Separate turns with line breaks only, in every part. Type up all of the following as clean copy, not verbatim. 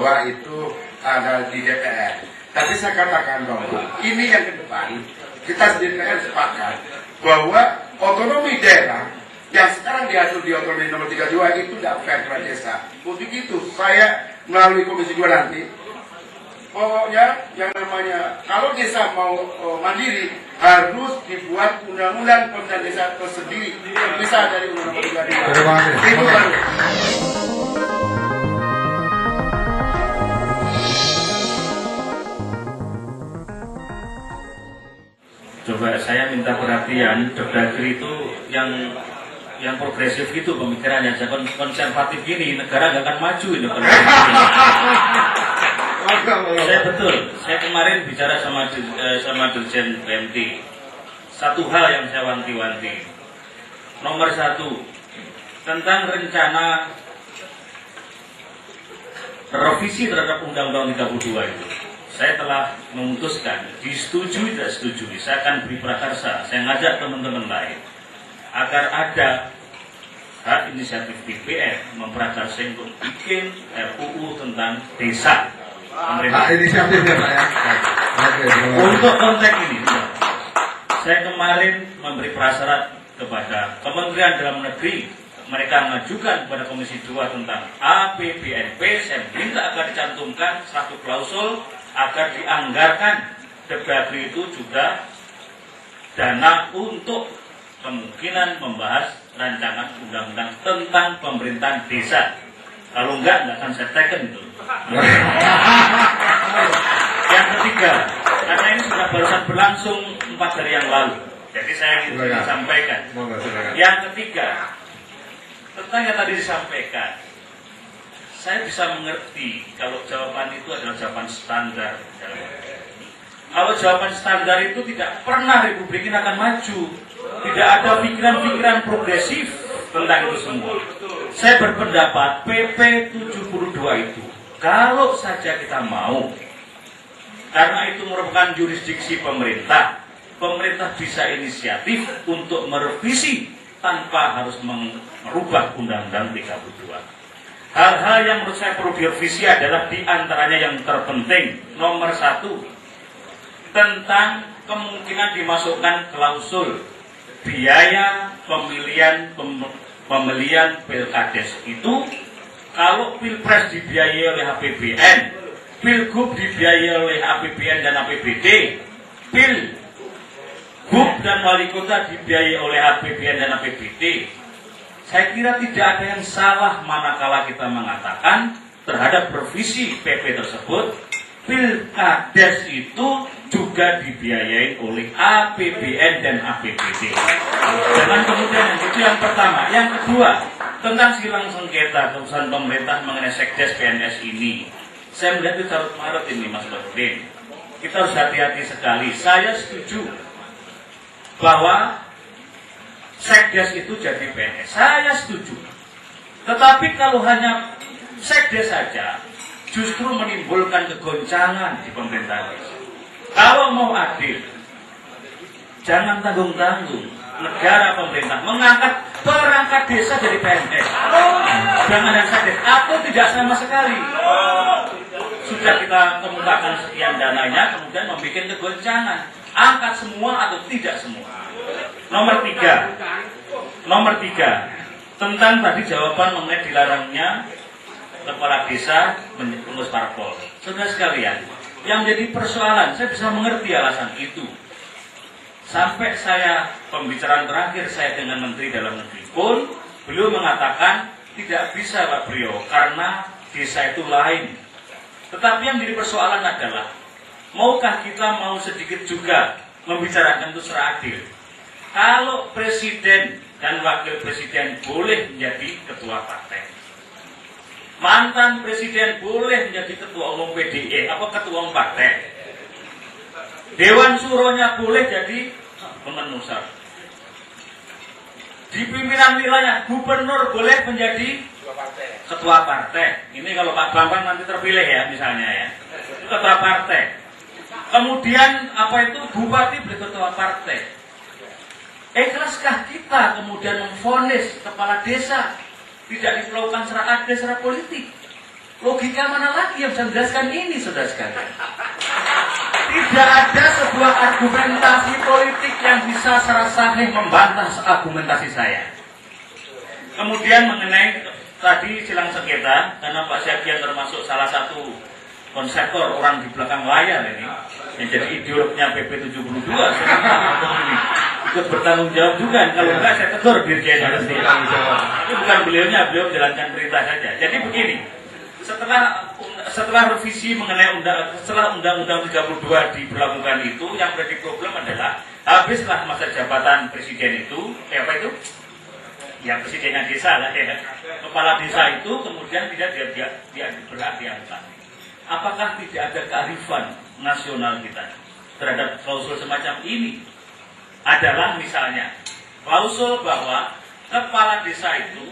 bahwa itu ada di DPR. Tapi saya katakan bahwa ini yang ke depan kita di DPR sepakat bahwa otonomi daerah yang sekarang diatur di otonomi nomor 32 itu tidak fair kepada desa. Untuk itu saya melalui Komisi 2 nanti, pokoknya yang namanya kalau desa mau mandiri harus dibuat undang-undang pemerintah desa tersendiri bisa dari undang-undang 32. Itu baru.
Coba saya minta perhatian, Dagri itu yang progresif gitu pemikirannya, jangan konservatif gini, negara nggak akan maju ini. Saya betul, saya kemarin bicara sama Dirjen BMT, satu hal yang saya wanti-wanti. Nomor 1, tentang rencana revisi terhadap Undang-Undang 32 itu. Saya telah memutuskan, disetujui tidak setujui, saya akan beri prakarsa, saya ngajak teman-teman lain agar ada hak inisiatif DPR memprakarsa untuk bikin RUU tentang desa.
Hak inisiatifnya Pak ya.
Untuk konteks ini, saya kemarin memberi prasyarat kepada Kementerian Dalam Negeri, mereka mengajukan kepada Komisi 2 tentang APBNP, saya minta agar dicantumkan satu klausul agar dianggarkan Dagri itu juga dana untuk kemungkinan membahas rancangan undang-undang tentang pemerintahan desa. Kalau enggak akan saya teken itu. Yang ketiga, karena ini sudah barusan berlangsung 4 hari yang lalu, jadi saya ingin sampaikan. Yang ketiga, tentang yang tadi disampaikan, saya bisa mengerti kalau jawaban itu adalah jawaban standar. Kalau jawaban standar itu tidak pernah Republik ini akan maju. Tidak ada pikiran-pikiran progresif tentang itu semua. Saya berpendapat PP 72 itu, kalau saja kita mau, karena itu merupakan jurisdiksi pemerintah, pemerintah bisa inisiatif untuk merevisi tanpa harus merubah Undang-Undang 32. Hal-hal yang menurut saya perlu direvisi adalah diantaranya yang terpenting, nomor 1, tentang kemungkinan dimasukkan klausul biaya pemilihan Pilkades itu, kalau Pilpres dibiayai oleh APBN, Pilgub dibiayai oleh APBN dan APBD, Pilgub dan Wali Kota dibiayai oleh APBN dan APBD. Saya kira tidak ada yang salah manakala kita mengatakan terhadap revisi PP tersebut, Pilkades itu juga dibiayai oleh APBN dan APBD. Dengan kemudian itu yang pertama. Yang kedua, tentang silang sengketa keputusan pemerintah mengenai Sekdes PNS ini, saya melihat itu carut marut ini, Mas Badudin. Kita harus hati-hati sekali. Saya setuju bahwa Sekdes itu jadi PNS. Saya setuju. Tetapi kalau hanya Sekdes saja, justru menimbulkan kegoncangan di pemerintahan. Kalau mau adil, jangan tanggung-tanggung. Negara, pemerintah mengangkat perangkat desa jadi PNS. Jangan yang Sekdes, atau tidak sama sekali. Sudah kita kemukakan sekian dananya, kemudian membuat kegoncangan. Angkat semua atau tidak semua. Nomor 3, tentang tadi jawaban mengenai dilarangnya kepala desa mengurus parpol. Saudara sekalian, yang jadi persoalan, saya bisa mengerti alasan itu. Sampai saya pembicaraan terakhir saya dengan Menteri Dalam Negeri pun, beliau mengatakan tidak bisa Pak Brio, karena desa itu lain. Tetapi yang jadi persoalan adalah, maukah kita mau sedikit juga membicarakan itu secara adil? Kalau presiden dan wakil presiden boleh menjadi ketua partai, mantan presiden boleh menjadi ketua umum PDI atau ketua umum partai, Dewan Suronya boleh jadi pemenusar, di pimpinan wilayah gubernur boleh menjadi ketua partai. Ini kalau Pak Bambang nanti terpilih ya, misalnya ya, ketua partai. Kemudian bupati boleh ketua partai. Ikhlaskah kita kemudian memvonis kepala desa tidak diperlakukan secara adil secara politik? Logika mana lagi yang bisa menjelaskan ini, saudara sekalian? Tidak ada sebuah argumentasi politik yang bisa secara sahih membantah argumentasi saya. Kemudian mengenai tadi silang sengketa, karena Pak Syakian termasuk salah satu konseptor orang di belakang layar ini, yang jadi ideolognya PP 72, saya ini ikut bertanggung jawab juga. Kalau enggak saya tegur dirjen nanti. Itu bukan beliaunya, beliau menjalankan perintah saja. Jadi begini, setelah revisi mengenai setelah Undang-Undang 32 diberlakukan itu, yang menjadi problem adalah habislah masa jabatan presiden itu, apa itu? Ya presidennya desa lah ya. Kepala desa itu kemudian tidak berhak diangkat. Apakah tidak ada kearifan nasional kita terhadap klausul semacam ini? Adalah misalnya klausul bahwa kepala desa itu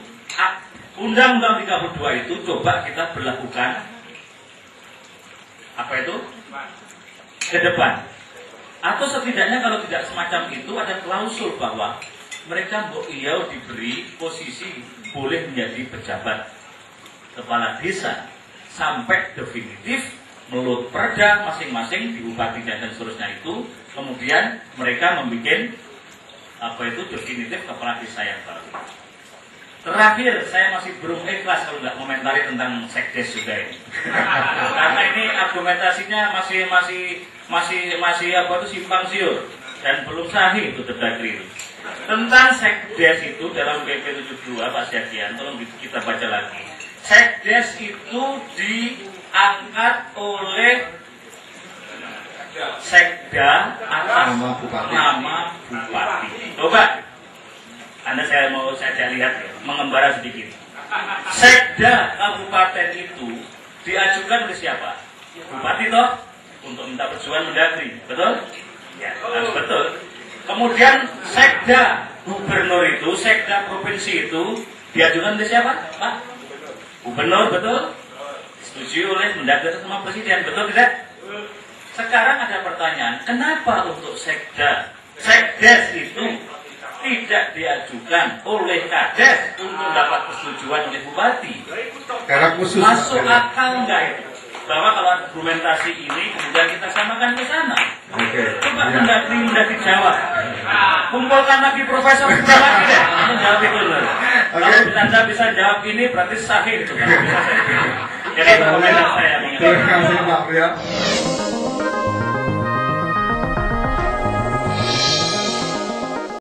Undang-Undang 32 itu coba kita berlakukan apa itu ke depan, atau setidaknya kalau tidak semacam itu ada klausul bahwa mereka diberi posisi boleh menjadi pejabat kepala desa sampai definitif menurut perda masing-masing di bupati dan seterusnya itu, kemudian mereka membuat apa itu definitif kepala desa yang baru. Terakhir, saya masih belum ikhlas kalau nggak komentari tentang sekdes juga ini, karena ini argumentasinya masih apa itu simpang siur dan belum sahih itu terdakri itu. Tentang sekdes itu dalam PP 72 Pak Syakian, tolong kita baca lagi. Sekdes itu diangkat oleh sekda atas nama bupati. Coba. Anda saya lihat ya, mengembara sedikit. Sekda kabupaten itu diajukan oleh siapa? Bupati toh, untuk minta persetujuan Mendagri, betul? Ya, harus betul. Kemudian sekda gubernur itu, sekda provinsi itu diajukan oleh siapa? Pak Gubernur, betul? Disetujui oleh Mendagri sama Presiden, betul tidak? Sekarang ada pertanyaan, kenapa untuk sekdes itu tidak diajukan oleh Kades untuk dapat persetujuan oleh Bupati?
Karena khusus
masuk akal enggak itu? Bahwa kalau argumentasi ini kemudian kita samakan ke sana. Coba Mendagri jawab. Kumpulkan lagi profesor lagi deh menjawab itu dulu. Kalau Anda bisa jawab ini berarti sahih itu. Jadi komentar saya.
Terima kasih Pak Pria.